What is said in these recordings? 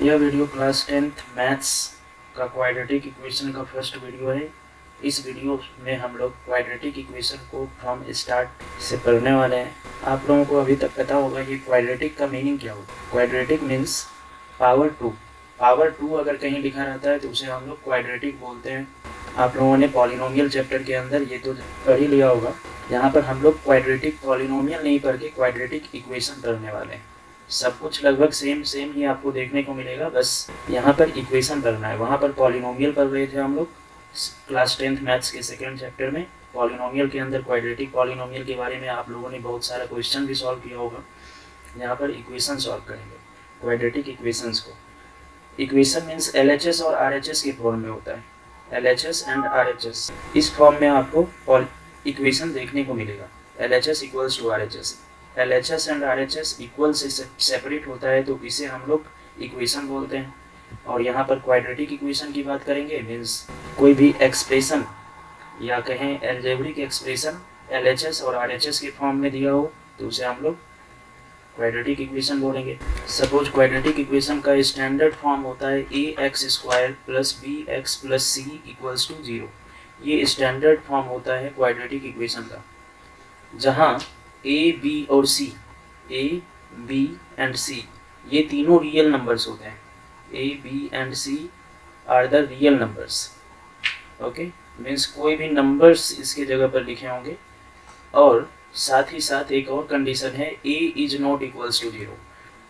यह video class 10th maths का quadratic equation का फर्स्ट वीडियो है। इस वीडियो में हम लोग क्वाड्रेटिक इक्वेशन को फ्रॉम स्टार्ट से पढ़ने वाले हैं। आप लोगों को अभी तक पता होगा कि क्वाड्रेटिक का मीनिंग क्या होगा। क्वाड्रेटिक मीन्स पावर टू अगर कहीं लिखा रहता है तो उसे हम लोग क्वाड्रेटिक बोलते हैं। आप लोगों ने पॉलिनोमियल चैप्टर के अंदर ये तो पढ़ ही लिया होगा। यहाँ पर हम लोग क्वाड्रेटिक पॉलिनोमियल नहीं पढ़ के क्वाड्रेटिक इक्वेशन पढ़ने वाले हैं। सब कुछ लगभग सेम ही आपको देखने को मिलेगा, बस यहाँ पर इक्वेशन पढ़ना है। वहाँ पर पॉलिनोमियल पढ़ रहे थे हम लोग क्लास 10th मैथ्स के सेकेंड चैप्टर में। पॉलिनोमियल के अंदर क्वाड्रेटिक पॉलिनोमियल के बारे में आप लोगों ने बहुत सारा क्वेश्चन भी सॉल्व किया होगा। यहाँ पर इक्वेशन सॉल्व करेंगे क्वाड्रेटिक इक्वेशंस को। इक्वेशन मीन्स LHS और RHS के फॉर्म में होता है। LHS एंड RHS इस फॉर्म में आपको इक्वेशन देखने को मिलेगा। LHS equals to RHS। LHS and RHS equal से सेपरेट होता है तो इसे हम लोग इक्वेशन बोलते हैं। और यहाँ पर क्वाड्रेटिक इक्वेशन की बात करेंगे मीन्स कोई भी एक्सप्रेशन या कहें एल्जेब्रिक एक्सप्रेशन LHS और RHS के फॉर्म में दिया हो तो उसे हम लोग क्वाड्रेटिक इक्वेशन बोलेंगे। सपोज क्वाड्रेटिक इक्वेशन का स्टैंडर्ड फॉर्म होता है ax² + bx + c = 0। ये स्टैंडर्ड फॉर्म होता है क्वाड्रेटिक इक्वेशन का, जहाँ a, b और c, a, b and c ये तीनों रियल नंबर्स होते हैं। a, b and c are the real numbers. Okay, means कोई भी नंबर्स इसके जगह पर लिखे होंगे। और साथ ही साथ एक और कंडीशन है a is not equals to 0।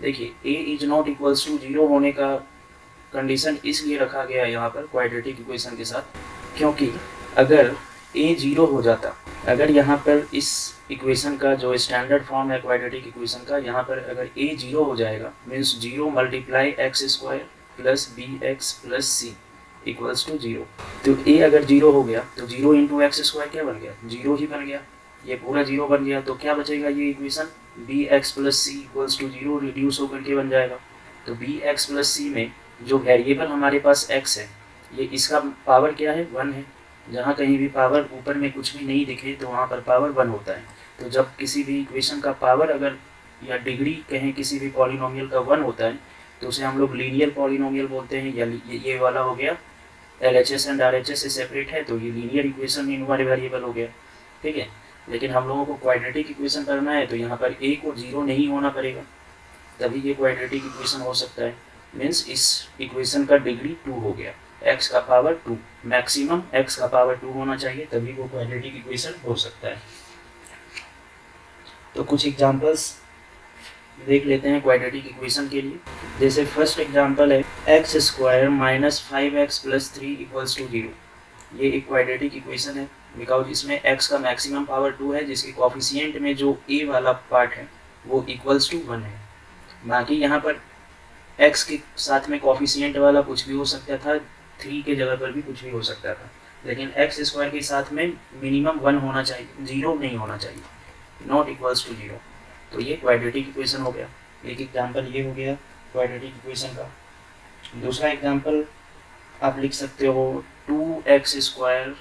देखिए a is not equals to 0 होने का कंडीशन इसलिए रखा गया है यहाँ पर क्वाड्रेटिक इक्वेशन के साथ, क्योंकि अगर a 0 हो जाता, अगर यहाँ पर इस इक्वेशन का जो स्टैंडर्ड फॉर्म है क्वाड्रेटिक इक्वेशन का, यहाँ पर अगर a 0 हो जाएगा मीन्स 0 × x² + bx + c = 0। तो a अगर 0 हो गया तो 0 × x² क्या बन गया? 0 ही बन गया। ये पूरा 0 बन गया तो क्या बचेगा? ये इक्वेशन bx + c = 0 रिड्यूस होकर के बन जाएगा। तो bx + c में जो वेरिएबल हमारे पास x है, ये इसका पावर क्या है? 1 है। जहाँ कहीं भी पावर ऊपर में कुछ भी नहीं दिखे तो वहाँ पर पावर 1 होता है। तो जब किसी भी इक्वेशन का पावर अगर या डिग्री कहें किसी भी पॉलिनोमियल का 1 होता है तो उसे हम लोग लीनियर पॉलिनोमियल बोलते हैं। या ये वाला हो गया LHS एंड RHS से सेपरेट है तो ये लीनियर इक्वेशन इन वाले वेरिएबल हो गया, ठीक है। लेकिन हम लोगों को क्वाड्रेटिक इक्वेशन करना है तो यहाँ पर a को 0 नहीं होना पड़ेगा, तभी ये क्वाड्रेटिक इक्वेशन हो सकता है। मीन्स इस इक्वेशन का डिग्री 2 हो गया, x का पावर 2, मैक्सिमम x का पावर 2 होना चाहिए, तभी वो क्वाड्रेटिक इक्वेशन हो सकता है। तो कुछ एग्जांपल्स देख लेते हैं क्वाड्रेटिक इक्वेशन के लिए। जैसे फर्स्ट एग्जांपल है x² - 5x + 3 = 0। ये एक क्वाड्रेटिक इक्वेशन है बिकॉज इसमें x का मैक्सिमम पावर 2 है, जिसके कोफिशिएंट में जो a वाला पार्ट है वो = 1 है। बाकी यहाँ पर x के साथ में कोफिशिएंट वाला कुछ भी हो सकता था, 3 के जगह पर भी कुछ भी हो सकता था, लेकिन x² के साथ में मिनिमम 1 होना चाहिए, 0 नहीं होना चाहिए, नॉट इक्वल्स टू 0। तो ये क्वाड्रेटिक इक्वेशन हो गया। एक एग्जांपल ये हो गया क्वाड्रेटिक इक्वेशन का। दूसरा एग्जांपल आप लिख सकते हो 2x²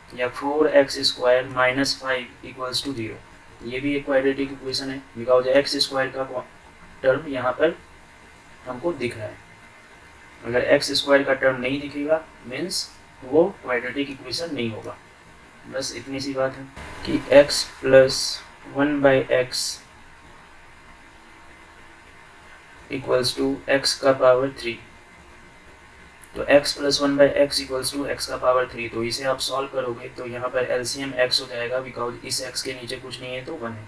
या 4x² - 5 = 0। ये भी एक क्वाड्रेटिक इक्वेशन है बिकॉज x² का टर्म यहाँ पर हमको दिख रहा है। अगर x² का टर्म नहीं दिखेगा मीन्स वो क्वाड्रेटिक इक्वेशन नहीं होगा। बस इतनी सी बात है कि x + 1/x = x का पावर 3। तो x + 1/x = x का पावर 3। तो इसे आप सॉल्व करोगे तो यहाँ पर LCM x हो जाएगा बिकॉज इस x के नीचे कुछ नहीं है तो 1 है।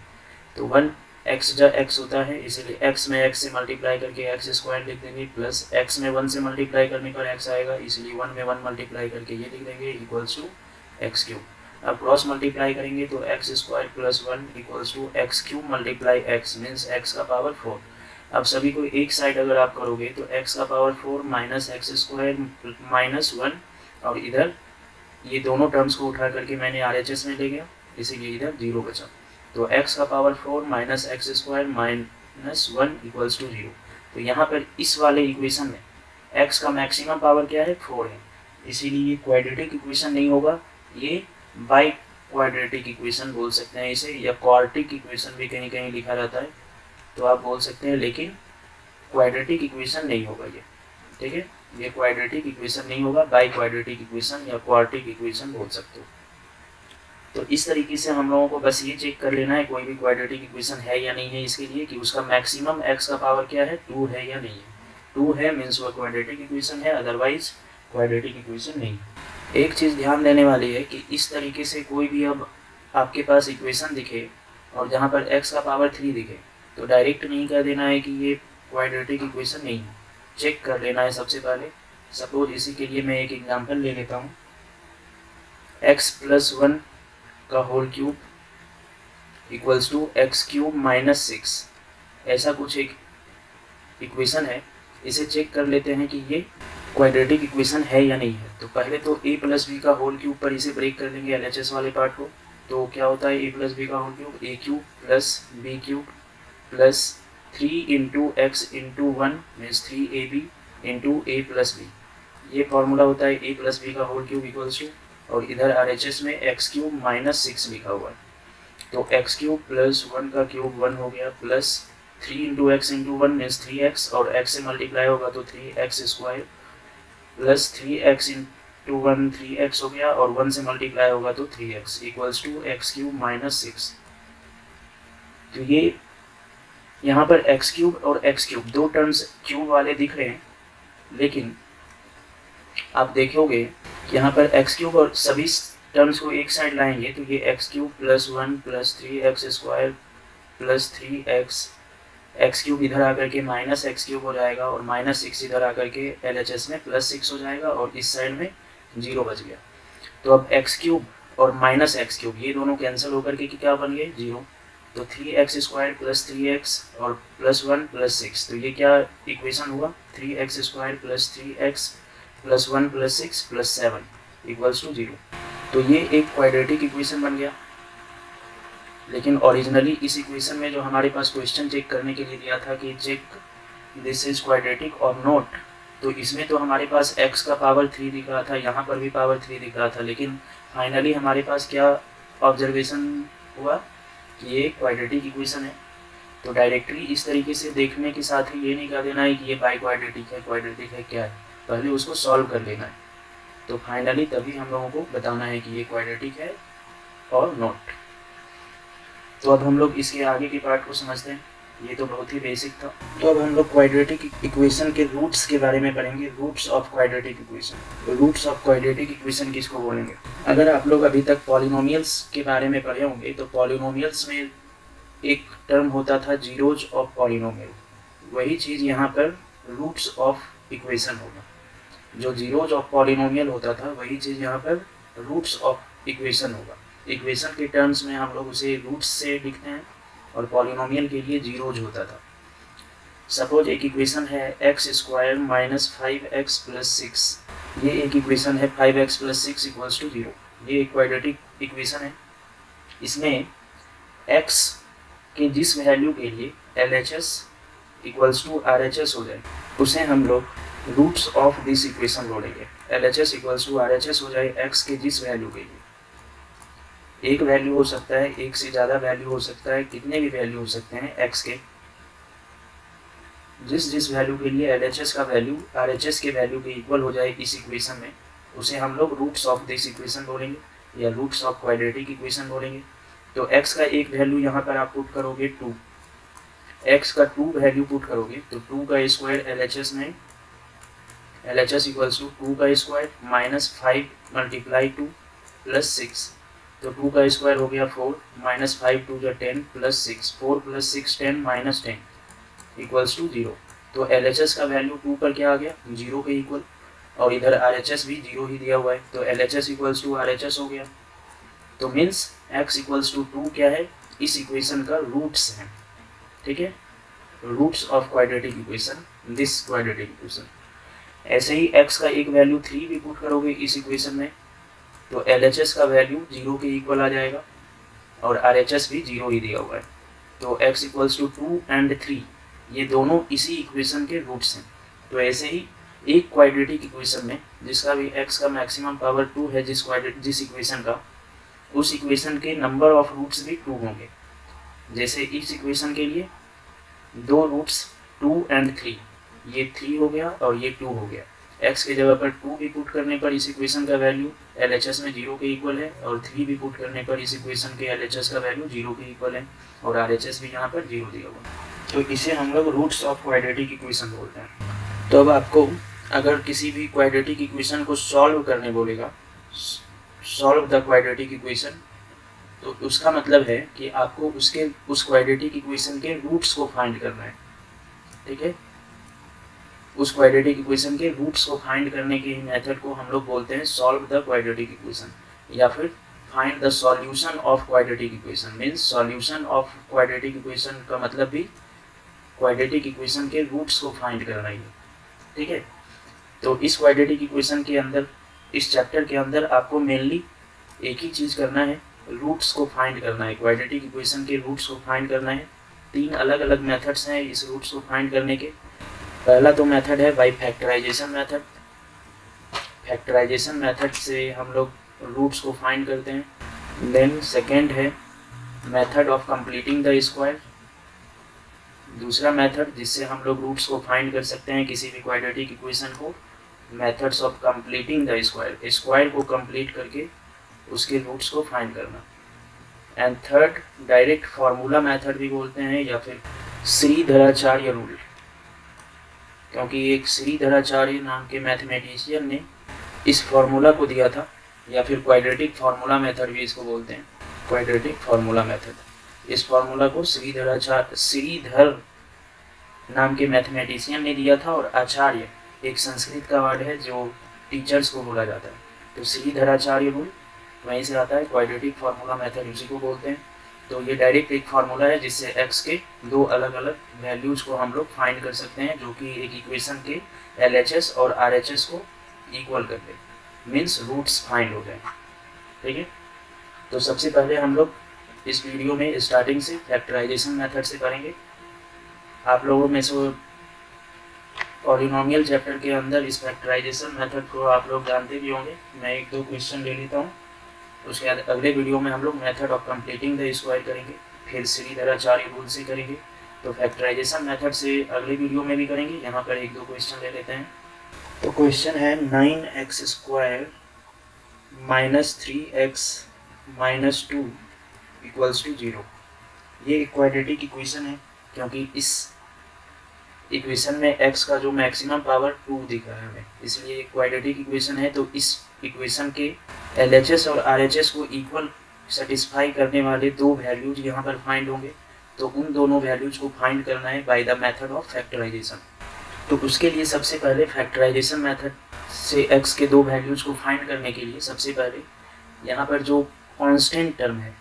तो 1 x जा x होता है, इसलिए x में x से मल्टीप्लाई करके x² लिख देंगे, प्लस x में 1 से मल्टीप्लाई करने पर x आएगा, इसलिए 1 में 1 मल्टीप्लाई करके ये लिख देंगे = x3। अब क्रॉस मल्टीप्लाई करेंगे तो x² + 1 = x³ × x means x का पावर 4। अब सभी को एक साइड अगर आप करोगे तो x का पावर 4 - x² - 1, और इधर ये दोनों टर्म्स को उठा करके मैंने RHS में ले गया, इसीलिए इधर 0 बचा। तो x का पावर 4 - x² - 1 = 0। तो यहाँ पर इस वाले इक्वेशन में x का मैक्सिमम पावर क्या है? 4 है, इसीलिए ये क्वाड्रेटिक इक्वेशन नहीं होगा, ये बाई क्वाड्रेटिक इक्वेशन बोल सकते हैं इसे, या क्वार्टिक इक्वेशन भी कहीं कहीं लिखा रहता है तो आप बोल सकते हैं, लेकिन क्वाड्रेटिक इक्वेशन नहीं होगा ये। ठीक है, ये क्वाड्रेटिक इक्वेशन नहीं होगा, बाई क्वाड्रेटिक इक्वेशन या क्वाड्रेटिक इक्वेशन बोल सकते हो। तो इस तरीके से हम लोगों को बस ये चेक कर लेना है कोई भी क्वाड्रेटिक इक्वेशन है या नहीं है इसके लिए, कि उसका मैक्सिमम x का पावर क्या है, 2 है या नहीं है। 2 है मीन्स वो क्वाड्रेटिक इक्वेशन है, अदरवाइज क्वाड्रेटिक इक्वेशन नहीं। एक चीज़ ध्यान देने वाली है कि इस तरीके से कोई भी अब आपके पास इक्वेशन दिखे और जहाँ पर x का पावर 3 दिखे तो डायरेक्ट नहीं कर देना है कि ये क्वाड्रेटिक इक्वेशन नहीं है, चेक कर लेना है सबसे पहले। सपोज इसी के लिए मैं एक एग्जांपल ले लेता हूँ, x + 1 का whole cube equals to x³ - 6, ऐसा कुछ एक इक्वेशन है। इसे चेक कर लेते हैं कि ये क्वाड्रेटिक इक्वेशन है या नहीं है। तो पहले तो a + b का होल क्यूब पर इसे ब्रेक कर देंगे LHS वाले पार्ट को। तो क्या होता है a + b का whole cube, a³ + b³ + 3 × x × 1 means 3ab × a + b। ये फॉर्मूला होता है a + b का होल क्यूब इक्वल्स टू, और इधर RHS में x³ - 6 लिखा हुआ है। तो x³ + 1 का क्यूब 1 हो गया, प्लस 3 × x × 1 मीन्स 3x, और x से मल्टीप्लाई होगा तो 3x² प्लस 3x × 1 3x हो गया, और 1 से मल्टीप्लाई होगा तो 3x इक्वल्स टू x³ - 6। तो ये यहाँ पर x³ और x³ दो टर्म्स क्यूब वाले दिख रहे हैं, लेकिन आप देखोगे कि यहाँ पर x³ और सभी टर्म्स को एक साइड लाएंगे तो ये x³ + 1 + 3x² + 3x, x³ इधर आकर के -x³ हो जाएगा, और -6 इधर आकर के LHS में +6 हो जाएगा, और इस साइड में 0 बच गया। तो अब x³ और -x³ ये दोनों कैंसिल होकर के क्या बन गए, 0। तो 3x² + 3x और +1 + 6, तो ये क्या इक्वेशन हुआ, 3x² + 3x + 1 + 6 + 7 इक्वल्स टू 0। तो ये एक क्वाड्रेटिक इक्वेशन बन गया। लेकिन ओरिजिनली इस इक्वेशन में जो हमारे पास क्वेश्चन चेक करने के लिए दिया था कि चेक दिस इज क्वाड्रेटिक और नॉट, तो इसमें तो हमारे पास x का पावर 3 दिख रहा था, यहाँ पर भी पावर 3 दिख रहा था, लेकिन फाइनली हमारे पास क्या ऑब्जर्वेशन हुआ कि ये क्वाड्रेटिक इक्वेशन है। तो डायरेक्टली इस तरीके से देखने के साथ ही ये नहीं कह देना है कि ये बाई क्वाड्रेटिक है, क्वाड्रेटिक है, क्या है, पहले उसको सॉल्व कर लेना है। तो फाइनली तभी हम लोगों को बताना है कि ये क्वाड्रेटिक है और नॉट। तो अब हम लोग इसके आगे के पार्ट को समझते हैं, ये तो बहुत ही बेसिक था। तो अब हम लोग क्वाड्रेटिक इक्वेशन के रूट्स के बारे में पढ़ेंगे, roots of quadratic equation. Roots of quadratic equation किसको बोलेंगे? अगर आप लोग अभी तक पॉलिनोमियल्स के बारे में पढ़े होंगे तो पॉलिनोमियल्स में एक टर्म होता था जीरोज ऑफ पॉलिनोमियल, वही चीज़ यहाँ पर रूट्स ऑफ इक्वेशन होगा। जो जीरोज ऑफ पॉलिनोमियल होता था वही चीज़ यहाँ पर रूट्स ऑफ इक्वेशन होगा। इक्वेशन के टर्म्स में हम लोग उसे रूट्स से लिखते हैं, और पॉलिनोमियल के लिए जीरोज होता था। सपोज एक इक्वेशन है x² - 5x + 6, ये एक इक्वेशन है 5x + 6 इक्वल्स टू 0। ये एक क्वाड्रेटिक इक्वेशन है। इसमें x के जिस वैल्यू के लिए LHS इक्वल्स टू RHS हो जाए उसे हम लोग रूट्स ऑफ दिस इक्वेशन बोलेंगे। LHS इक्वल्स टू RHS हो जाए x के जिस वैल्यू के लिए। एक वैल्यू हो सकता है, एक से ज़्यादा वैल्यू हो सकता है, कितने भी वैल्यू हो सकते हैं x के, जिस जिस वैल्यू के लिए LHS का वैल्यू RHS के वैल्यू के इक्वल हो जाए इस इक्वेशन में, उसे हम लोग रूट्स ऑफ दिस इक्वेशन बोलेंगे या रूट्स ऑफ क्वाड्रेटिक इक्वेशन बोलेंगे। तो x का एक वैल्यू यहाँ पर आप पुट करोगे 2, x का 2 वैल्यू पुट करोगे तो 2 का स्क्वायर LHS में, LHS इक्वल्स टू 2 का स्क्वायर -5 × 2 + 6, तो 2 का स्क्वायर हो गया 4, -5 2 × 10 + 6, 4 + 6 10 -10 इक्वल्स टू 0। तो LHS का वैल्यू 2 पर क्या आ गया, 0 के इक्वल, और इधर RHS भी 0 ही दिया हुआ है, तो LHS इक्वल्स टू RHS हो गया। तो मीन्स x इक्वल्स टू 2 क्या है, इस इक्वेशन का रूट्स है। ठीक है, roots of quadratic equation, this quadratic equation. ऐसे ही x का एक वैल्यू 3 भी पुट करोगे इस इक्वेशन में तो LHS का वैल्यू 0 के इक्वल आ जाएगा, और RHS भी 0 ही दिया हुआ है। तो x इक्वल्स टू 2 और 3 ये दोनों इसी इक्वेशन के रूट्स हैं। तो ऐसे ही एक क्वाड्रेटिक इक्वेशन में जिसका भी x का मैक्सिमम पावर 2 है, जिस इक्वेशन का, उस इक्वेशन के नंबर ऑफ रूट्स भी 2 होंगे। जैसे इस इक्वेशन के लिए 2 रूट्स 2 और 3, ये 3 हो गया और ये 2 हो गया। x के जगह पर 2 भी पुट करने पर इस इक्वेशन का वैल्यू LHS में 0 के इक्वल है, और 3 भी पुट करने पर इस इक्वेशन के LHS का वैल्यू 0 के इक्वल है, और RHS भी यहाँ पर 0 दिया हुआ। तो इसे हम लोग रूट्स ऑफ क्वाड्रेटिक इक्वेशन बोलते हैं। तो अब आपको अगर किसी भी क्वाड्रेटिक इक्वेशन को सॉल्व करने बोलेगा, सॉल्व द क्वाड्रेटिक इक्वेशन, तो उसका मतलब है कि आपको उस क्वाड्रेटिक इक्वेशन के रूट्स को फाइंड करना है। ठीक है, उस क्वाड्रेटिक इक्वेशन के रूट्स को फाइंड करने के मेथड को हम लोग बोलते हैं सॉल्व द क्वाड्रेटिक इक्वेशन, या फिर find the solution of quadratic equation. Means solution of quadratic equation का मतलब भी क्वाड्रेटिक इक्वेशन के रूट्स को फाइंड करना ही है। ठीक है, तो इस क्वाड्रेटिक इक्वेशन के अंदर, इस चैप्टर के अंदर आपको मेनली एक ही चीज़ करना है, रूट्स को फाइंड करना है। क्वाड्रेटिक इक्वेशन के रूट्स को फाइंड करना है। 3 अलग अलग मेथड्स हैं इस रूट्स को फाइंड करने के। पहला तो मेथड है by factorization method. Factorization method से हम लोग रूट्स को फाइंड करते हैं। देन सेकेंड है method of completing the square. दूसरा मेथड जिससे हम लोग रूट्स को फाइंड कर सकते हैं किसी भी क्वाड्रेटिक इक्वेशन को, methods of completing the square, square को कंप्लीट करके उसके रूट्स को फाइंड करना। And third direct formula method भी बोलते हैं, या फिर श्रीधराचार्य रूल, क्योंकि एक श्रीधराचार्य नाम के मैथमेटिशियन ने इस फार्मूला को दिया था, या फिर क्वाड्रेटिक फार्मूला मेथड भी इसको बोलते हैं, क्वाड्रेटिक फार्मूला मेथड। इस फार्मूला को श्रीधर नाम के मैथमेटिशियन ने दिया था, और आचार्य एक संस्कृत का वर्ड है जो टीचर्स को बोला जाता है। तो श्रीधराचार्य रूल वहीं से आता है, क्वाड्रेटिक फार्मूला मेथड उसी को बोलते हैं। तो ये डायरेक्ट एक फार्मूला है जिससे x के 2 अलग अलग वैल्यूज को हम लोग फाइंड कर सकते हैं, जो कि एक इक्वेशन के LHS और RHS को इक्वल कर दे, मीन्स रूट्स फाइंड हो जाए। ठीक है, तो सबसे पहले हम लोग इस वीडियो में स्टार्टिंग से फैक्टराइजेशन मेथड से करेंगे। आप लोगों में से पॉलिनोमियल चैप्टर के अंदर इस फैक्टराइजेशन मेथड को आप लोग जानते भी होंगे। मैं 1-2 क्वेश्चन ले लेता हूँ, उसके बाद अगले वीडियो में हम लोग method of completing the square करेंगे, फिर श्रीधराचार्य रूल से करेंगे। तो फैक्टराइजेशन मेथड से अगले वीडियो में भी करेंगे। यहाँ पर 1-2 क्वेश्चन ले लेते हैं। तो क्वेश्चन है 9x² - 3x - 2 = 0। ये एक क्वाड्रेटिक इक्वेशन है, क्योंकि इस इक्वेशन में x का जो मैक्सिमम पावर 2 दिख रहा है हमें, इसलिए एक क्वाड्रेटिक इक्वेशन है। तो इस इक्वेशन के LHS और RHS को इक्वल सेटिस्फाई करने वाले 2 वैल्यूज यहाँ पर फाइंड होंगे। तो उन दोनों वैल्यूज को फाइंड करना है by the method of factorization. तो उसके लिए सबसे पहले फैक्टराइजेशन मेथड से x के 2 वैल्यूज को फाइंड करने के लिए सबसे पहले यहाँ पर जो कांस्टेंट टर्म है,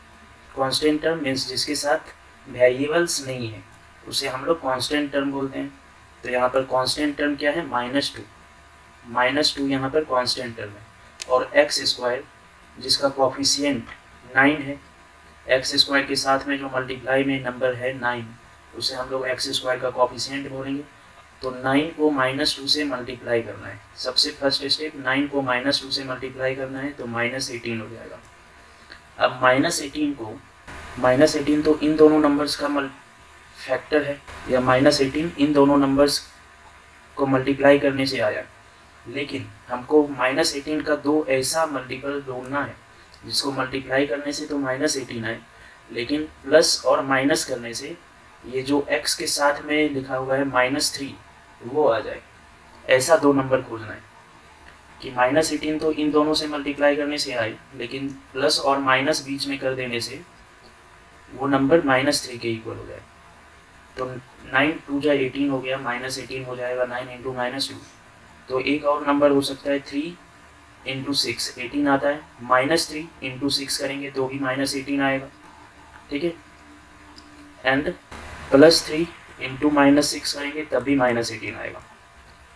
कांस्टेंट टर्म मीन्स जिसके साथ वेरिएबल्स नहीं है, उसे हम लोग कांस्टेंट टर्म बोलते हैं। तो यहाँ पर कांस्टेंट टर्म क्या है, -2 यहाँ पर कांस्टेंट टर्म है। और x² जिसका कोफिशिएंट 9 है, x² के साथ में जो मल्टीप्लाई में नंबर है 9, उसे हम लोग x² का कोफिशिएंट बोलेंगे। तो 9 को -2 से मल्टीप्लाई करना है। सबसे फर्स्ट स्टेप 9 को -2 से मल्टीप्लाई करना है, तो -18 हो जाएगा। अब -18 तो इन दोनों नंबर्स का फैक्टर है, या -18 इन दोनों नंबर्स को मल्टीप्लाई करने से आया। लेकिन हमको -18 का 2 ऐसा मल्टीपल ढूंढना है जिसको मल्टीप्लाई करने से तो -18 आए, लेकिन प्लस और माइनस करने से ये जो x के साथ में लिखा हुआ है -3 वो आ जाए। ऐसा 2 नंबर खोजना है कि -18 तो इन दोनों से मल्टीप्लाई करने से आए, लेकिन प्लस और माइनस बीच में कर देने से वो नंबर -3 के इक्वल हो जाए। तो 9 2 जा 18 हो गया, -18 हो जाएगा 9 × -2। तो एक और नंबर हो सकता है 3 × 6, 18 आता है, -3 × 6 करेंगे तो भी -18 आएगा। ठीक है, एंड +3 × -6 करेंगे तब भी -18 आएगा।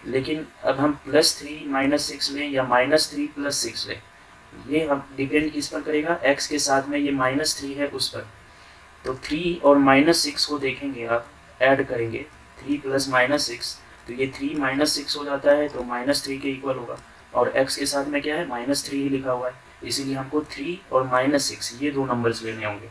लेकिन अब हम +3 - 6 लें या -3 + 6 लें, ये हम डिपेंड किस पर करेगा, x के साथ में ये -3 है उस पर। तो 3 और -6 को देखेंगे आप, ऐड करेंगे 3 + -6, तो ये 3 - 6 हो जाता है, तो -3 के इक्वल होगा। और x के साथ में क्या है, -3 ही लिखा हुआ है, इसीलिए हमको 3 और -6 ये 2 नंबर्स लेने होंगे।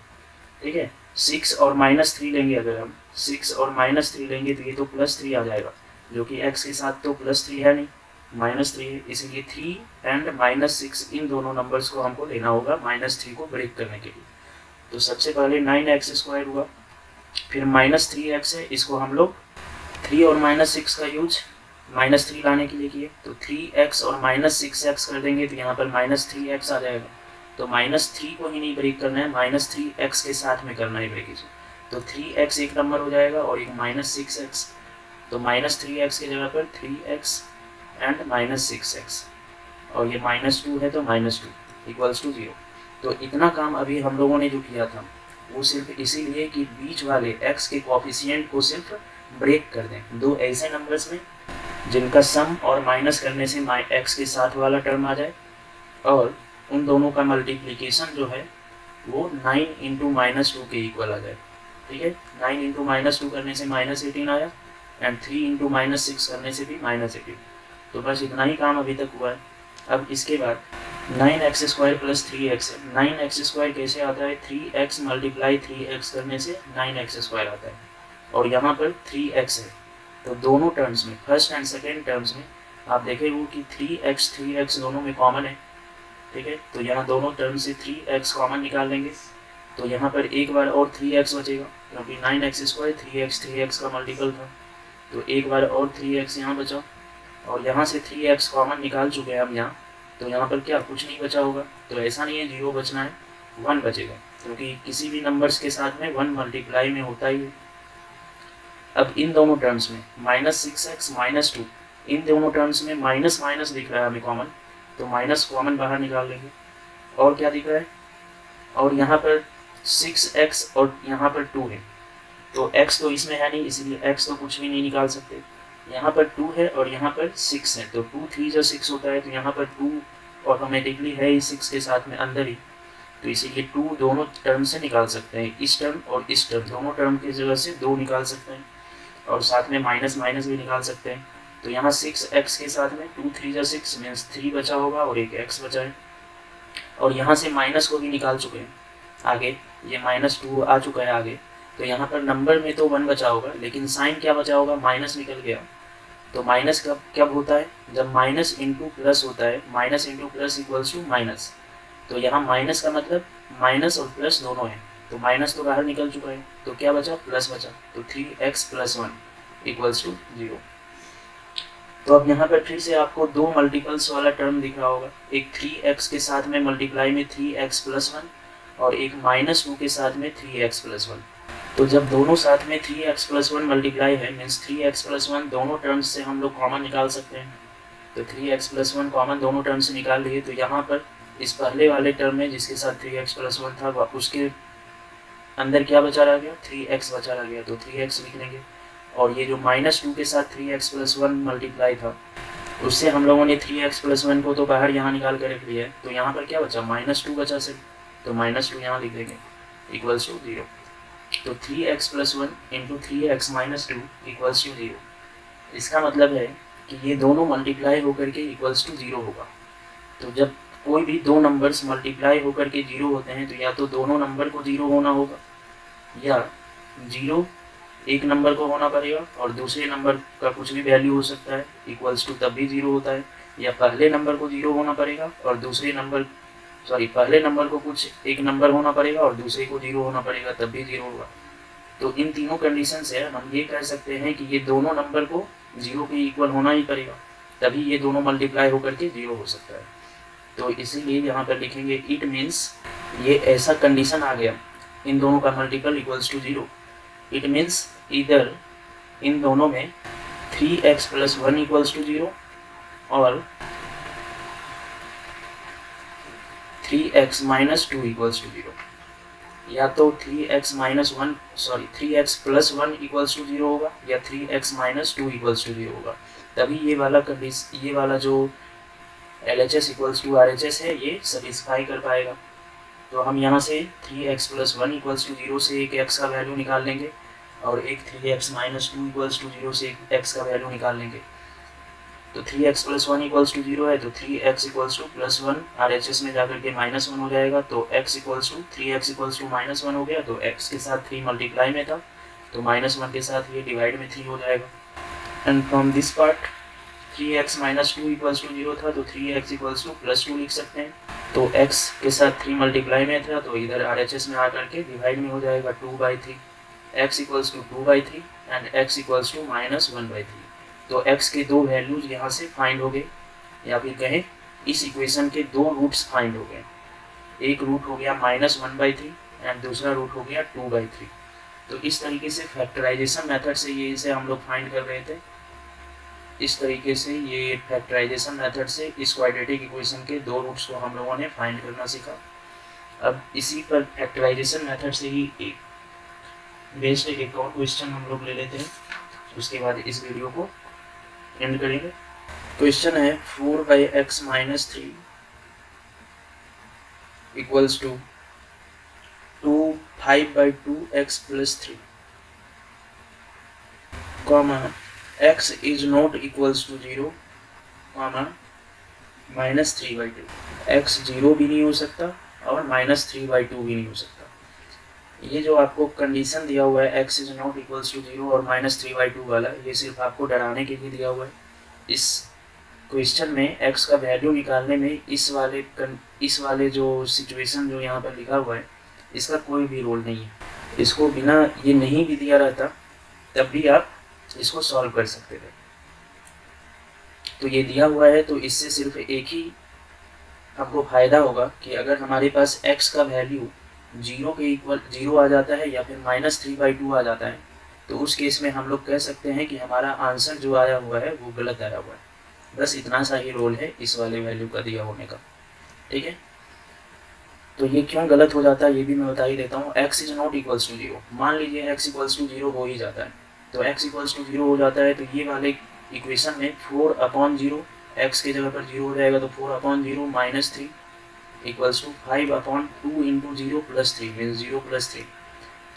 ठीक है, 6 और -3 लेंगे, अगर हम 6 और -3 लेंगे तो ये तो +3 आ जाएगा। जो कि x के साथ तो +3 है नहीं, -3 है, इसलिए 3 एंड -6 इन दोनों नंबर्स को हमको लेना होगा -3 को ब्रेक करने के लिए। तो सबसे पहले 9x² हुआ, फिर -3x है, इसको हम लोग 3 और -6 का यूज -3 लाने के लिए किए, तो 3x और -6x कर देंगे तो यहाँ पर -3x आ जाएगा। तो -3 को ही नहीं ब्रेक करना है, -3x के साथ में करना है ब्रेकेज। तो 3x एक नंबर हो जाएगा और एक -6x, तो -3x की जगह पर 3x एंड -6x, और ये -2 है तो -2 इक्वल्स टू 0। तो इतना काम अभी हम लोगों ने जो किया था वो सिर्फ इसीलिए कि बीच वाले x के कोफिशिएंट को सिर्फ ब्रेक कर दें। दो ऐसे नंबर्स में जिनका सम और माइनस करने से x के साथ वाला टर्म आ जाए, और उन दोनों का मल्टीप्लिकेशन जो है वो 9 इंटू -2 के इक्वल आ जाए। ठीक है, 9 इंटू -2 करने से -18 आया, एंड 3 इंटू -6 करने से भी -18। तो बस इतना ही काम अभी तक हुआ है। अब इसके बाद 9x² + 3x है। 9x² कैसे आता है, 3x × 3x करने से 9x² आता है, और यहाँ पर 3x है। तो दोनों टर्म्स में, फर्स्ट एंड सेकेंड टर्म्स में आप देखेंगे कि 3x दोनों में कॉमन है। ठीक है, तो यहाँ दोनों टर्म से 3x कॉमन निकाल लेंगे, तो यहाँ पर एक बार और 3x बचेगा, क्योंकि 9x² 3x का मल्टीपल था, तो एक बार और 3x यहाँ बचा, और यहाँ से 3x कॉमन निकाल चुके हैं हम यहाँ, तो यहाँ पर क्या कुछ नहीं बचा होगा। तो ऐसा नहीं है 0 बचना है, 1 बचेगा, क्योंकि किसी भी नंबर्स के साथ में 1 मल्टीप्लाई में होता ही है। अब इन दोनों टर्म्स में -6x -2, इन दोनों टर्म्स में माइनस माइनस दिख रहा है हमें कॉमन, तो माइनस कॉमन बाहर निकाल लेंगे। और क्या दिख रहा है, और यहाँ पर 6x और यहाँ पर 2 है, तो x तो इसमें है नहीं, इसलिए x तो कुछ भी नहीं निकाल सकते। यहाँ पर 2 है और यहाँ पर 6 है, तो 2 3 जो 6 होता है, तो यहाँ पर 2 ऑटोमेटिकली है ही 6 के साथ में अंदर ही, तो इसीलिए 2 दोनों टर्म से निकाल सकते हैं। इस टर्म और इस टर्म, दोनों टर्म की जगह से 2 निकाल सकते हैं, और साथ में माइनस माइनस भी निकाल सकते हैं। तो यहाँ 6x के साथ में 2 3 जो 6 मीन्स 3 बचा होगा, और एक x बचा है, और यहाँ से माइनस को भी निकाल चुके हैं आगे, ये -2 आ चुका है आगे। तो यहाँ पर नंबर में तो 1 बचा होगा, लेकिन साइन क्या बचा होगा, माइनस निकल गया। तो माइनस कब होता है, जब माइनस इंटू प्लस होता है, minus into plus equals to minus. तो यहाँ माइनस का मतलब माइनस और प्लस दोनों है, तो माइनस तो बाहर निकल चुका है, तो क्या बचा, प्लस बचा। तो 3x + 1 इक्वल्स टू 0। तो अब यहाँ पर फिर से आपको 2 मल्टीपल्स वाला टर्म दिख रहा होगा, एक 3x के साथ में मल्टीप्लाई में 3x + 1, और एक -2 के साथ में 3x + 1। तो जब दोनों साथ में 3x + 1 मल्टीप्लाई है, मीन्स 3x + 1 दोनों टर्म्स से हम लोग कॉमन निकाल सकते हैं। तो 3x + 1 कॉमन दोनों टर्म से निकाल लिए, तो यहाँ पर इस पहले वाले टर्म में जिसके साथ 3x + 1 था, उसके अंदर क्या बचा रह गया, 3x बचा रह गया, तो 3x लिख लेंगे। और ये जो -2 के साथ 3x + 1 मल्टीप्लाई था, उससे हम लोगों ने 3x + 1 को तो बाहर यहाँ निकाल कर रख लिया है, तो यहाँ पर क्या बचा, -2 बचा सिर्फ, तो -2 यहाँ लिख देंगे इक्वल्स टू 0। तो 3x + 1 into 3x - 2 equals to 0। इसका मतलब है कि ये दोनों मल्टीप्लाई होकर के इक्वल्स टू 0 होगा। तो जब कोई भी दो नंबर्स मल्टीप्लाई होकर के 0 होते हैं, तो या तो दोनों नंबर को 0 होना होगा, या 0 एक नंबर को होना पड़ेगा और दूसरे नंबर का कुछ भी वैल्यू हो सकता है, इक्वल्स टू तब भी 0 होता है, या पहले नंबर को 0 होना पड़ेगा और पहले नंबर को कुछ एक नंबर होना पड़ेगा और दूसरे को 0 होना पड़ेगा, तब भी 0 होगा। तो इन तीनों कंडीशन से हम ये कह सकते हैं कि ये दोनों नंबर को 0 के इक्वल होना ही पड़ेगा, तभी ये दोनों मल्टीप्लाई होकर के 0 हो सकता है। तो इसीलिए यहाँ पर लिखेंगे इट मीन्स, ये ऐसा कंडीशन आ गया, इन दोनों का multiple equals to 0। It means इधर इन दोनों में 3x + 1 इक्वल्स टू 0 और 3x - 2 इक्वल्स टू 0, या तो 3x + 1 इक्वल्स टू 0 होगा, या 3x - 2 इक्वल्स टू 0 होगा, तभी ये वाला जो LHS इक्वल्स टू RHS है, ये सेटिस्फाई कर पाएगा। तो हम यहाँ से 3x + 1 इक्वल्स टू 0 से एक x का वैल्यू निकाल लेंगे, और एक 3x - 2 इक्वल्स टू 0 से एक x का वैल्यू निकाल लेंगे। तो 3x + 1 इक्वल्स टू 0 है, तो 3x इक्वल्स टू +1 RHS में जाकर के -1 हो जाएगा, तो 3x इक्वल्स टू -1 हो गया, तो x के साथ 3 मल्टीप्लाई में था, तो -1 के साथ ये डिवाइड में 3 हो जाएगा। And from this part 3x minus 2 equals to 0 था, तो 3x इक्वल्स टू प्लस 2 लिख सकते हैं। तो x के साथ 3 मल्टीप्लाई में था, तो इधर RHS में आकर के डिवाइड में हो जाएगा 2/3, x equals to 2/3 and x equals to -1/3। तो x के दो वैल्यूज यहाँ से फाइंड हो गए, या फिर कहें इस इक्वेशन के दो रूट्स फाइंड हो गए। एक रूट हो गया -1/3 एंड दूसरा रूट हो गया 2/3। तो इस तरीके से फैक्टराइजेशन मेथड से ये इसे हम लोग फाइंड कर रहे थे। इस तरीके से ये फैक्टराइजेशन मेथड से इस क्वाड्रेटिक इक्वेशन के दो रूट्स को हम लोगों ने फाइंड करना सीखा। अब इसी पर फैक्टराइजेशन मेथड से ही एक बेस्ड एक और क्वेश्चन हम लोग ले लेते हैं, उसके बाद इस वीडियो को एंड करेंगे। क्वेश्चन है 4/x - 3 equals to 5/2x + 3, comma x is not equals to 0, comma -3/2। x 0 भी नहीं हो सकता और -3/2 भी नहीं हो सकता। ये जो आपको कंडीशन दिया हुआ है x is not equals to 0 और -3/2 वाला, ये सिर्फ आपको डराने के लिए दिया हुआ है। इस क्वेश्चन में x का वैल्यू निकालने में इस वाले जो सिचुएशन जो यहाँ पर लिखा हुआ है, इसका कोई भी रोल नहीं है। इसको बिना ये नहीं भी दिया रहता तब भी आप इसको सॉल्व कर सकते थे। तो ये दिया हुआ है, तो इससे सिर्फ एक ही हमको फायदा होगा कि अगर हमारे पास x का वैल्यू 0 के इक्वल 0 आ जाता है या फिर -3/2 आ जाता है, तो उस केस में हम लोग कह सकते हैं कि हमारा आंसर जो आया हुआ है वो गलत आया हुआ है। बस इतना सा ही रोल है इस वाले वैल्यू का दिया होने का, ठीक है। तो ये क्यों गलत हो जाता है ये भी मैं बता ही देता हूँ। x is not equals to 0, मान लीजिए x equals to 0 हो ही जाता है, तो x equals to 0 हो जाता है, तो ये वाले इक्वेशन में 4/0 x की जगह पर 0 हो जाएगा, तो 4/0 - 3 इक्वल्स टू 5/2 इंटू 0 + 3 मीन्स 0 + 3।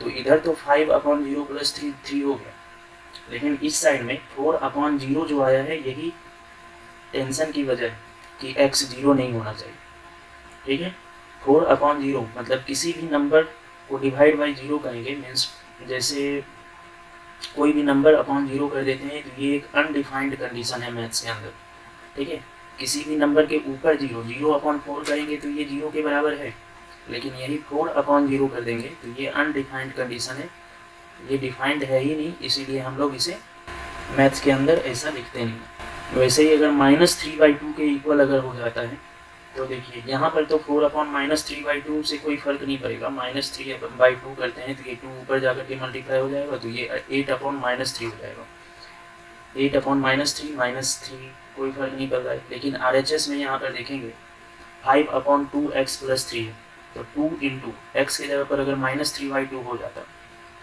तो इधर तो 5/0 + 3 हो गया, लेकिन इस साइड में 4/0 जो आया है यही टेंशन की वजह है कि x 0 नहीं होना चाहिए, ठीक है। 4/0 मतलब किसी भी नंबर को डिवाइड बाई 0 करेंगे, मीन्स जैसे कोई भी नंबर अपॉन 0 कर देते हैं, तो ये एक अनडिफाइंड कंडीशन है मैथ्स के अंदर, ठीक है। किसी भी नंबर के ऊपर 0/4 करेंगे तो ये 0 के बराबर है, लेकिन यही 4/0 कर देंगे तो ये अनडिफाइंड कंडीशन है, ये डिफाइंड है ही नहीं, इसीलिए हम लोग इसे मैथ्स के अंदर ऐसा लिखते नहीं। वैसे ही अगर -3/2 के इक्वल अगर हो जाता है, तो देखिए यहाँ पर तो 4/-3/2 से कोई फर्क नहीं पड़ेगा। -3/2 करते हैं तो ये 2 ऊपर जाकर के मल्टीप्लाई हो जाएगा, तो ये 8/-3 हो जाएगा। 8/-3 कोई फर्क नहीं पड़ रहा है। लेकिन RHS में यहाँ पर देखेंगे 5/2x + 3 है, तो 2 इंटू एक्स की जगह पर अगर -3/2 हो जाता,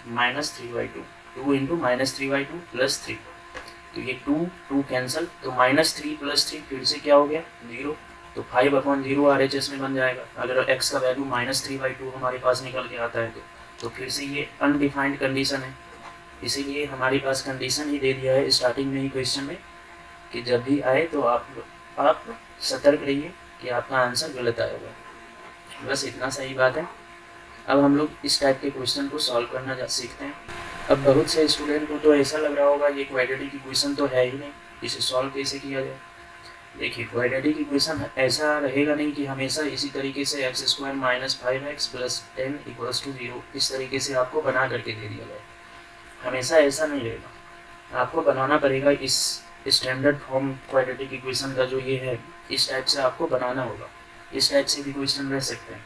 -3/2 2 इंटू -3/2 + 3, तो ये 2 कैंसिल, तो -3 + 3 फिर से क्या हो गया 0, तो 5/0 RHS में बन जाएगा। अगर x का वैल्यू -3/2 हमारे पास निकल के आता है तो फिर से ये अनडिफाइंड कंडीशन है, इसीलिए हमारे पास कंडीशन ही दे दिया है स्टार्टिंग में ही क्वेश्चन में कि जब भी आए तो आप सतर्क रहिए कि आपका आंसर गलत आया होगा। बस इतना सही बात है। अब हम लोग इस टाइप के क्वेश्चन को सॉल्व करना सीखते हैं। अब बहुत से स्टूडेंट को तो ऐसा लग रहा होगा ये क्वाड्रेटिक इक्वेशन तो है ही नहीं, इसे सॉल्व कैसे किया जाए। देखिए क्वाड्रेटिक इक्वेशन ऐसा रहेगा नहीं कि हमेशा इसी तरीके से x² - 5x + 10 = 0 इस तरीके से आपको बना करके दे दिया जाए, हमेशा ऐसा नहीं रहेगा। आपको बनाना पड़ेगा इस स्टैंडर्ड फॉर्म क्वाड्रेटिक इक्वेशन का जो ये है, इस टाइप से आपको बनाना होगा। इस टाइप से भी क्वेश्चन रह सकते हैं।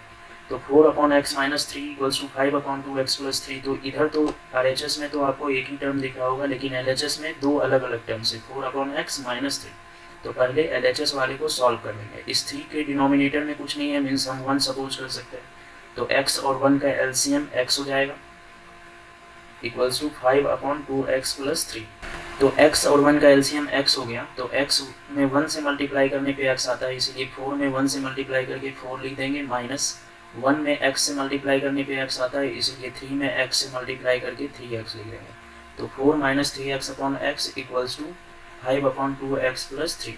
तो 4/x - 3 = 5/2x + 3, तो इधर तो RHS में तो आपको एक ही टर्म दिख रहा होगा, लेकिन LHS में दो अलग अलग टर्म्स है 4/x - 3। तो पहले LHS वाले को सॉल्व कर लेंगे। इस 3 के डिनोमिनेटर में कुछ नहीं है, मीन्स हम 1 सपोज कर सकते हैं, तो x और 1 का LCM x हो जाएगा इक्वल्स टू 5/2x + 3। तो x और 1 का LCM x हो गया, तो x में 1 से मल्टीप्लाई करने पे x आता है, इसलिए 4 में 1 से मल्टीप्लाई करके 4 लिख देंगे, -1 में x से मल्टीप्लाई करने पे x आता है, इसलिए 3 में x से मल्टीप्लाई करके 3x लिख देंगे। तो 4 - 3x/x इक्वल्स टू 5/2x + 3।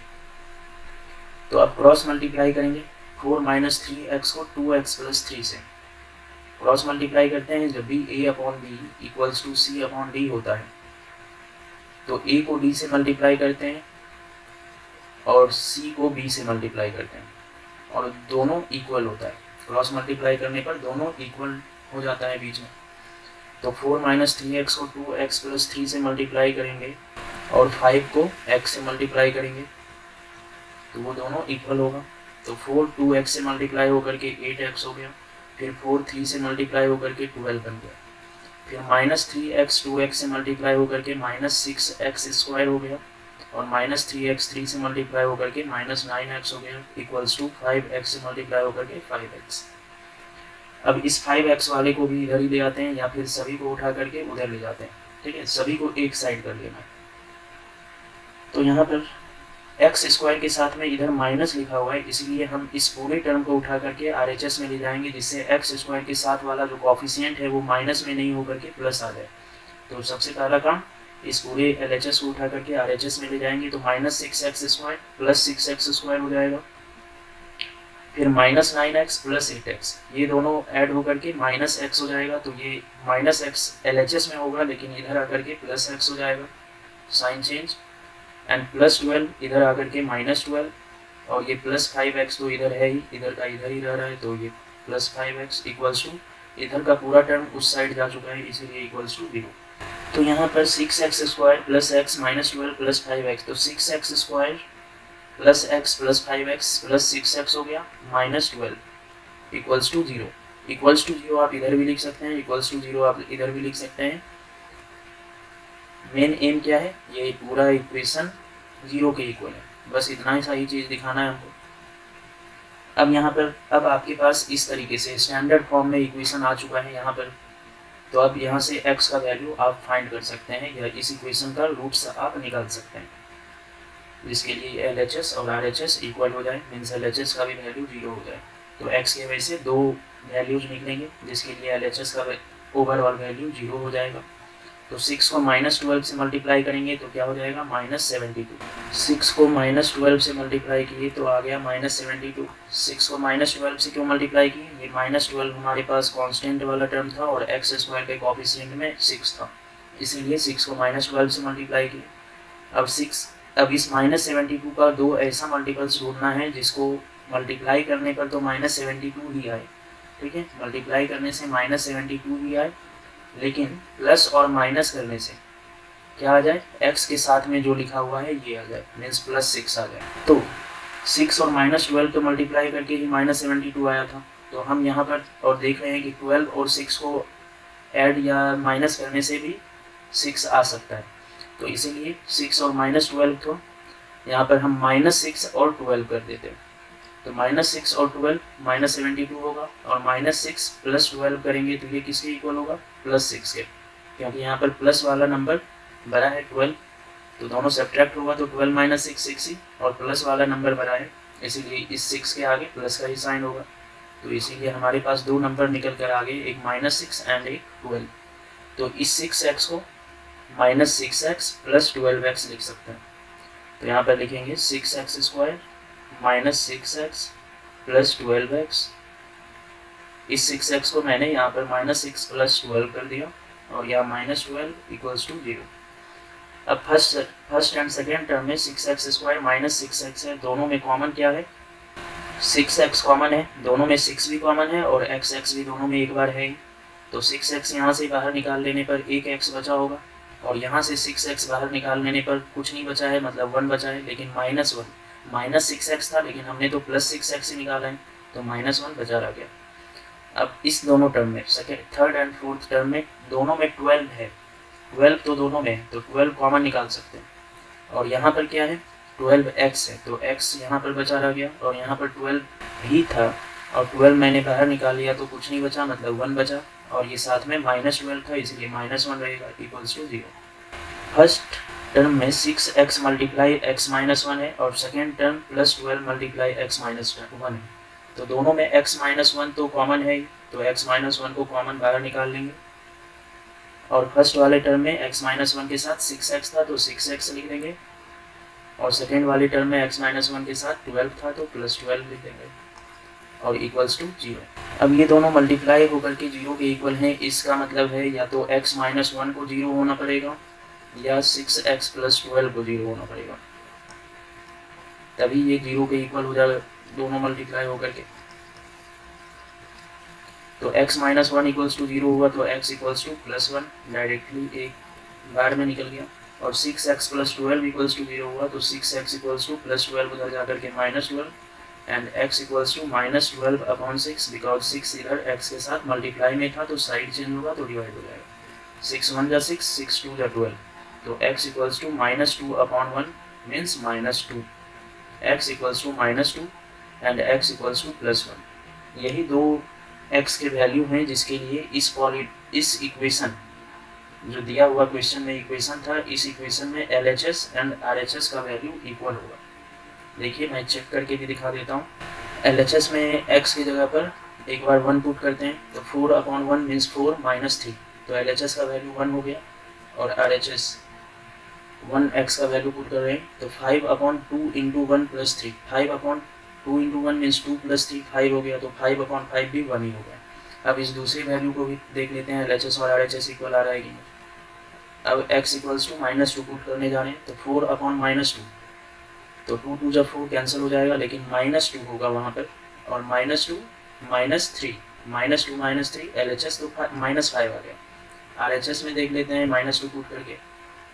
तो अब क्रॉस मल्टीप्लाई करेंगे 4 - 3x को 2x + 3 से क्रॉस मल्टीप्लाई करते हैं। जब भी a/b इक्वल्स टू c/d होता है, तो a को d से मल्टीप्लाई करते हैं और c को b से मल्टीप्लाई करते हैं और दोनों इक्वल होता है। क्रॉस मल्टीप्लाई करने पर दोनों इक्वल हो जाता है बीच में। तो 4 माइनस 3x को 2x प्लस 3 से मल्टीप्लाई करेंगे और 5 को x से मल्टीप्लाई करेंगे तो वो दोनों इक्वल होगा। तो 4 2x से मल्टीप्लाई होकर के 8x हो गया, फिर 4 3 से मल्टीप्लाई होकर के 12 बन गया, फिर माइनस 3x 2x से मल्टीप्लाई होकर के माइनस 6x स्क्वायर हो गया और माइनस 3x 3 से मल्टीप्लाई होकर के माइनस 9x हो गया इक्वल्स टू 5x से मल्टीप्लाई होकर के 5x। अब इस 5x वाले को भी इधर ही ले आते हैं या फिर सभी को उठा करके उधर ले जाते हैं। ठीक है, सभी को एक साइड कर लेना है। तो यहाँ पर x स्क्वायर के साथ में इधर माइनस लिखा हुआ है, इसलिए हम इस पूरे टर्म को उठा करके RHS में ले जाएंगे, जिससे x स्क्वायर के साथ वाला जो कोफिशिएंट है वो माइनस में नहीं होकर के प्लस आ जाए। तो सबसे पहला काम, इस पूरे LHS को उठा करके RHS में ले जाएंगे तो minus 6x square plus 6x square हो जाएगा, फिर माइनस 9x प्लस 8x, ये दोनों ऐड होकर के माइनस x हो जाएगा। तो ये माइनस x LHS में होगा लेकिन इधर आकर के प्लस x हो जाएगा, साइन चेंज, एंड प्लस 12 इधर आकर के माइनस 12 और ये प्लस 5x तो इधर है ही, इधर का इधर ही रह रहा है तो ये प्लस 5x इक्वल्स टू इधर का पूरा टर्म उस साइड जा चुका है इसीलिए इक्वल्स टू 0। तो यहाँ पर 6x square plus x minus 12 plus 5x, तो 6x square plus x plus 5x plus 6x हो गया minus 12 equals to 0। Equals to 0 आप इधर भी लिख सकते हैं, इक्वल्स टू 0 आप इधर भी लिख सकते हैं। मेन एम क्या है, ये पूरा इक्वेशन 0 के इक्वल है, बस इतना ही सही चीज़ दिखाना है हमको। अब यहाँ पर अब आपके पास इस तरीके से स्टैंडर्ड फॉर्म में इक्वेशन आ चुका है यहाँ पर, तो अब यहाँ से x का वैल्यू आप फाइंड कर सकते हैं या इस इक्वेशन का रूट्स आप निकाल सकते हैं, जिसके लिए LHS और RHS इक्वल हो जाए, मीन्स LHS का भी वैल्यू 0 हो जाए। तो x के वजह से दो वैल्यूज निकलेंगे जिसके लिए LHS का ओवरऑल वैल्यू 0 हो जाएगा। तो 6 को माइनस 12 से मल्टीप्लाई करेंगे तो क्या हो जाएगा माइनस 72। 6 को माइनस 12 से मल्टीप्लाई किए तो आ गया माइनस 72। 6 को माइनस 12 से क्यों मल्टीप्लाई किए, ये माइनस 12 हमारे पास कांस्टेंट वाला टर्म था और x स्क्वायर के कोफिशिएंट में 6 था, इसीलिए 6 को माइनस 12 से मल्टीप्लाई किए। अब इस माइनस 72 का दो ऐसा मल्टीपल्स ढूंढना है जिसको मल्टीप्लाई करने पर तो माइनस 72 ही आए। ठीक है, मल्टीप्लाई करने से माइनस 72 ही आए, लेकिन प्लस और माइनस करने से क्या आ जाए, x के साथ में जो लिखा हुआ है ये आ जाए, मीन्स प्लस 6 आ जाए। तो 6 और माइनस 12 तो मल्टीप्लाई करके ही माइनस 72 आया था, तो हम यहाँ पर और देख रहे हैं कि 12 और 6 को ऐड या माइनस करने से भी 6 आ सकता है। तो इसीलिए 6 और माइनस 12 तो यहाँ पर हम माइनस 6 और 12 कर देते हैं, तो माइनस 6 और 12 माइनस 72 होगा और माइनस 6 प्लस 12 करेंगे तो ये किसके इक्वल होगा, प्लस 6 के, क्योंकि यहाँ पर प्लस वाला नंबर बड़ा है 12, तो दोनों सब्ट्रैक्ट होगा तो 12 माइनस 6 6 ही, और प्लस वाला नंबर बड़ा है इसीलिए इस 6 के आगे प्लस का ही साइन होगा। तो इसीलिए हमारे पास दो नंबर निकल कर आ गए, एक माइनस 6 एंड एक 12। तो इस 6x को माइनस 6x प्लस 12x लिख सकते हैं। तो यहाँ पर लिखेंगे 6x square minus 6x plus 12x। इस 6x को मैंने यहाँ पर माइनस 6 प्लस 12 कर दिया और यहाँ माइनस 12 इक्वल्स टू 0। अब फर्स्ट एंड सेकेंड टर्म में 6x स्क्वायर माइनस 6x है, दोनों में कॉमन क्या है, 6x कॉमन है, दोनों में 6 भी कॉमन है और x भी दोनों में एक बार है। तो 6x यहाँ से बाहर निकाल लेने पर एक x बचा होगा और यहाँ से 6x बाहर निकाल लेने पर कुछ नहीं बचा है, मतलब 1 बचा है, लेकिन माइनस 1, माइनस 6x था लेकिन हमने तो प्लस 6x ही निकाला है तो माइनस 1 बचा रह गया। अब इस दोनों टर्म में second third and fourth term में दोनों में 12 है, 12 तो दोनों में है तो 12 कॉमन निकाल सकते हैं और यहाँ पर क्या है 12x है, तो x यहाँ पर बचा रह गया और यहाँ पर 12 ही था और 12 मैंने बाहर निकाल लिया तो कुछ नहीं बचा, मतलब 1 बचा और ये साथ में माइनस 12 था इसलिए माइनस 1 रहेगा इक्वल्स टू 0। फर्स्ट टर्म में 6x मल्टीप्लाई x माइनस 1 है और second term plus 12 multiply x minus 1 है, तो दोनों में x माइनस 1 तो कॉमन है, तो x माइनस 1 को कॉमन बाहर निकाल लेंगे और फर्स्ट वाले टर्म में x माइनस 1 के साथ 6x था तो 6x लिख देंगे और सेकेंड वाले टर्म में x माइनस 1 के साथ 12 था तो प्लस 12 लिख देंगे और इक्वल्स टू 0। अब ये दोनों मल्टीप्लाई होकर के 0 के इक्वल हैं, इसका मतलब है या तो x माइनस 1 को 0 होना पड़ेगा या 6x प्लस 12 को 0 होना पड़ेगा, तभी ये 0 के इक्वल हो जाएगा दोनों मल्टीप्लाई होकर के। तो x माइनस 1 इक्वल्स टू 0 हुआ तो x equals to plus 1, directly एक बार में निकल गया। और 6x प्लस 12 इक्वल्स टू 0 हुआ तो 6x इक्वल्स टू प्लस 12 उधर जाकर के minus 12, and x equals to minus 12 upon 6, because 6 इधर x के साथ मल्टीप्लाई में था तो साइड चेंज होगा तो डिवाइड हो जाएगा। 6 1 जा 6, 6 2 जा 12, तो x equals to minus 2 upon 1 means minus 2, x equals to minus 2 and x equals to plus 1। यही दो x के वैल्यू हैं जिसके लिए इस इक्वेशन जो दिया हुआ क्वेश्चन में इक्वेशन था, इस इक्वेशन में LHS एंड RHS का वैल्यू इक्वल होगा। देखिए मैं चेक करके भी दिखा देता हूँ। LHS में x की जगह पर एक बार 1 पुट करते हैं तो 4 अपॉन 1 मीन्स 4 माइनस 3, तो LHS का वैल्यू 1 हो गया। और RHS 1x का वैल्यू पुट कर रहे हैं तो 5 upon 2 into 1 plus 3, 5 upon 2 into 1 means 2 plus 3 5 हो गया, तो 5 अपॉन 5 भी 1 ही हो गया। अब इस दूसरी वैल्यू को भी देख लेते हैं, LHS और RHS इक्वल आ रहा है कि नहीं। अब x equals to minus 2 put करने जा रहे हैं तो 4 अपॉन माइनस 2, तो 2 2 जब 4 कैंसिल हो जाएगा, लेकिन माइनस 2 होगा वहाँ पर, और minus 2 minus 3, minus 2 minus 3 LHS तो माइनस 5 आ गया। RHS में देख लेते हैं माइनस 2 पुट करके,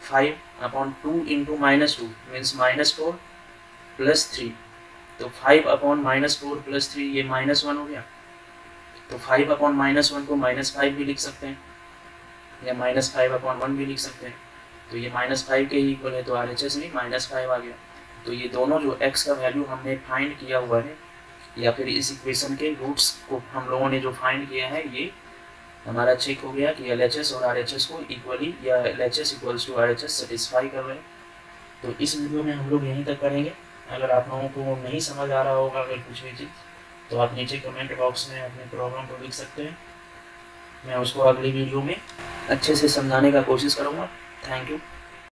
5 upon 2 into minus 2 means minus 4 plus 3, तो 5 अपॉन माइनस 4 प्लस 3 ये माइनस 1 हो गया। तो 5 अपॉन माइनस 1 को माइनस 5 भी लिख सकते हैं या माइनस 5 अपॉन 1 भी लिख सकते हैं, तो ये माइनस 5 के ही इक्वल है, तो RHS भी माइनस 5 आ गया। तो ये दोनों जो x का वैल्यू हमने फाइंड किया हुआ है या फिर इस इक्वेशन के रूट्स को हम लोगों ने जो फाइंड किया है, ये हमारा चेक हो गया कि LHS और RHS को इक्वली या LHS equals to RHS satisfy कर रहे हैं। तो इस वीडियो में हम लोग यहीं तक करेंगे। अगर आप लोगों को नहीं समझ आ रहा होगा अगर कुछ भी चीज़, तो आप नीचे कमेंट बॉक्स में अपने प्रॉब्लम को लिख सकते हैं, मैं उसको अगली वीडियो में अच्छे से समझाने का कोशिश करूँगा। Thank you.